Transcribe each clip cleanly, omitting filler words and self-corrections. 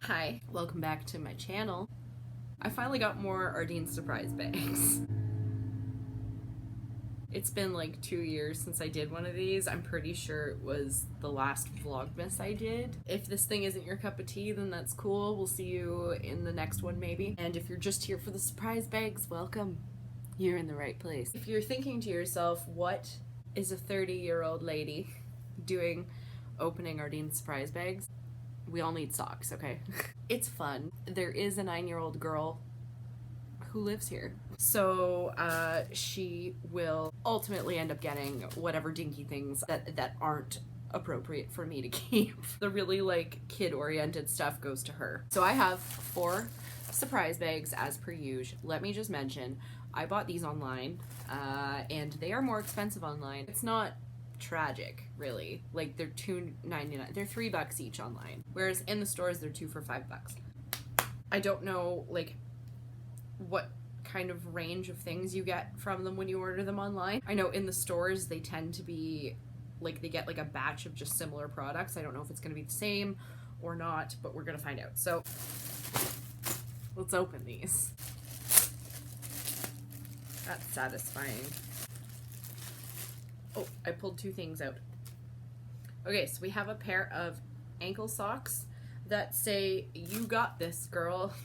Hi, welcome back to my channel. I finally got more Ardene surprise bags. It's been like 2 years since I did one of these. I'm pretty sure it was the last Vlogmas I did. If this thing isn't your cup of tea, then that's cool. We'll see you in the next one maybe. And if you're just here for the surprise bags, welcome. You're in the right place. If you're thinking to yourself, what is a 30-year-old lady doing opening Ardene surprise bags? We all need socks, okay? It's fun. There is a 9-year-old girl who lives here. So she will ultimately end up getting whatever dinky things that aren't appropriate for me to keep. The really like kid-oriented stuff goes to her. So I have 4 surprise bags as per usual. Let me just mention, I bought these online and they are more expensive online. It's not tragic, really. Like they're $2.99. They're $3 each online, whereas in the stores they're 2 for $5. I don't know like what kind of range of things you get from them when you order them online. I know in the stores they tend to be like they get like a batch of just similar products. I don't know if it's going to be the same or not, but we're going to find out. So let's open these. That's satisfying. Oh, I pulled 2 things out. Okay, so we have a pair of ankle socks that say, "You got this, girl,"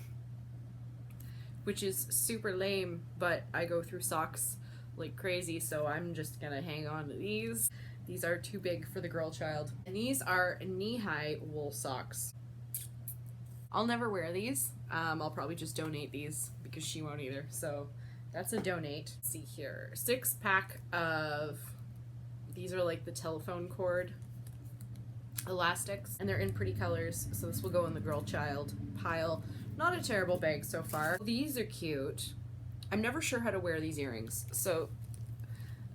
which is super lame, but I go through socks like crazy, so I'm just gonna hang on to these. These are too big for the girl child. And these are knee-high wool socks. I'll never wear these. I'll probably just donate these because she won't either, so that's a donate. Let's see here. 6-pack of... These are like the telephone cord elastics, and they're in pretty colors, so this will go in the girl child pile. Not a terrible bag so far. These are cute. I'm never sure how to wear these earrings. So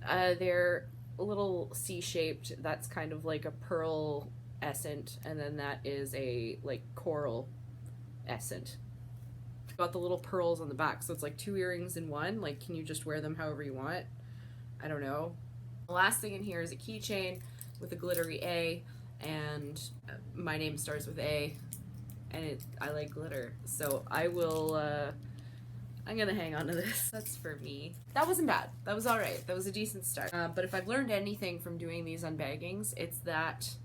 they're a little C-shaped. That's kind of like a pearl essent, and then that is a like coral essent. Got the little pearls on the back, so it's like 2 earrings in one. Like, can you just wear them however you want? I don't know. The last thing in here is a keychain with a glittery A, and my name starts with A, and I like glitter, so I will, I'm gonna hang on to this. That's for me. That wasn't bad. That was alright. That was a decent start. But if I've learned anything from doing these unbaggings, it's that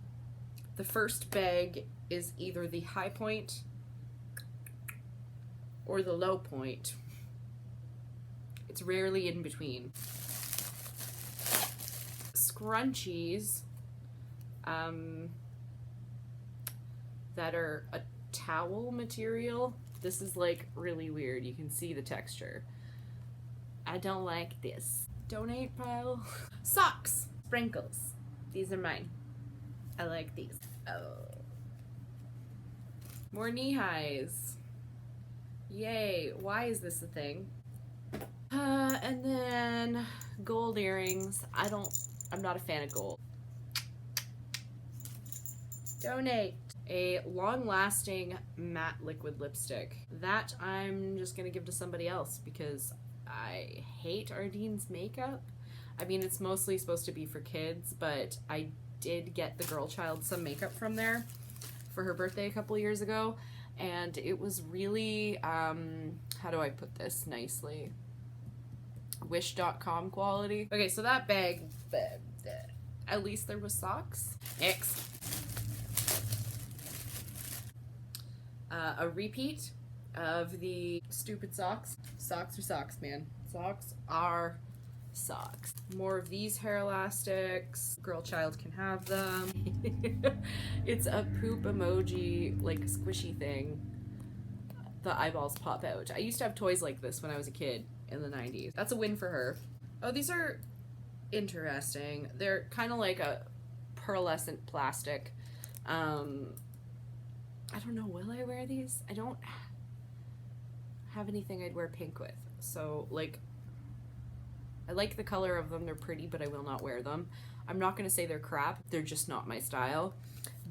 the first bag is either the high point or the low point. It's rarely in between. Scrunchies that are a towel material. This is like really weird. You can see the texture. I don't like this. Donate pile. Socks. Sprinkles. These are mine. I like these. Oh. More knee-highs. Yay. Why is this a thing? And then gold earrings. I'm not a fan of gold. Donate. A long-lasting matte liquid lipstick. That I'm just gonna give to somebody else because I hate Ardene's makeup. I mean, it's mostly supposed to be for kids, but I did get the girl child some makeup from there for her birthday a couple years ago, and it was really, how do I put this nicely? Wish.com quality. Okay, so that bag, at least there was socks. Next. A repeat of the stupid socks. Socks are socks, man. Socks are socks. More of these hair elastics. Girl child can have them. It's a poop emoji, like squishy thing. The eyeballs pop out. I used to have toys like this when I was a kid in the 90s. That's a win for her. Oh, these are interesting. They're kind of like a pearlescent plastic. I don't know, will I wear these? I don't have anything I'd wear pink with. So, like, I like the color of them. They're pretty, but I will not wear them. I'm not going to say they're crap. They're just not my style.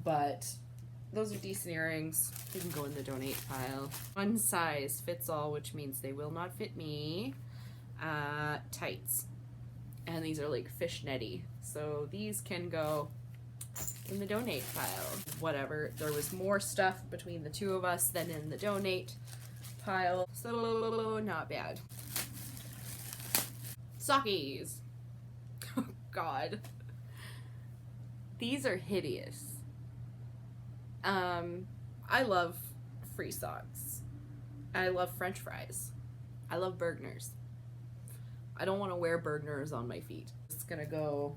But those are decent earrings. They can go in the donate pile. One size fits all, which means they will not fit me. Tights. And these are like fishnetty. So these can go in the donate pile. Whatever, there was more stuff between the two of us than in the donate pile, so not bad. Sockies. Oh god. These are hideous. I love free socks. I love french fries. I love Bergners. I don't want to wear Bergners on my feet. It's gonna go.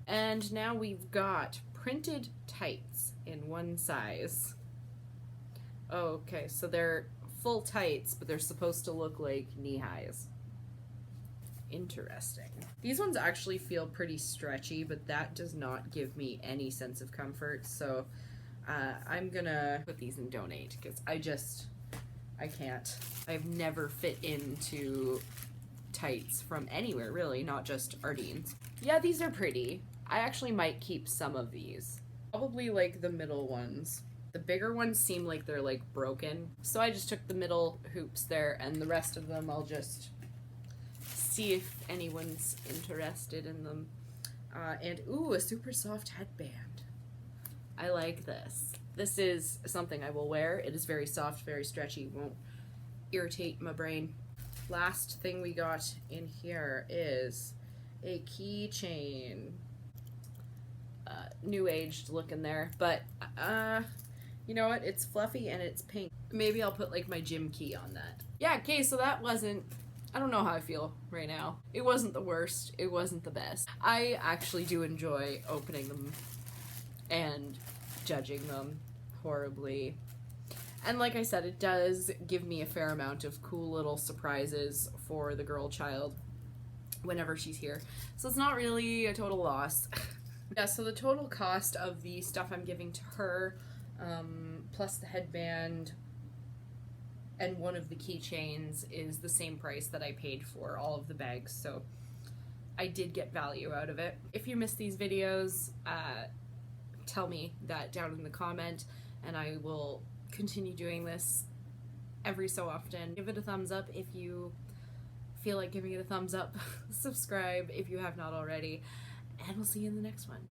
And now we've got printed tights in one size. Okay, so they're full tights, but they're supposed to look like knee highs. Interesting. These ones actually feel pretty stretchy, but that does not give me any sense of comfort, so I'm gonna put these in donate because I can't. I've never fit into tights from anywhere, really, not just Ardene's. Yeah, these are pretty. I actually might keep some of these. Probably like the middle ones. The bigger ones seem like they're like broken, so I just took the middle hoops there, and the rest of them I'll just see if anyone's interested in them. And ooh, a super soft headband. I like this. This is something I will wear. It is very soft, very stretchy, won't irritate my brain. Last thing we got in here is a keychain. New aged look in there, but you know what? It's fluffy and it's pink. Maybe I'll put like my gym key on that. Yeah, okay, so that wasn't, I don't know how I feel right now. It wasn't the worst. It wasn't the best. I actually do enjoy opening them and judging them horribly. And like I said, it does give me a fair amount of cool little surprises for the girl child whenever she's here. So it's not really a total loss. Yeah, so the total cost of the stuff I'm giving to her, plus the headband and one of the keychains, is the same price that I paid for all of the bags, so I did get value out of it. If you miss these videos, tell me that down in the comment, and I will continue doing this every so often. Give it a thumbs up if you feel like giving it a thumbs up. Subscribe if you have not already, and we'll see you in the next one.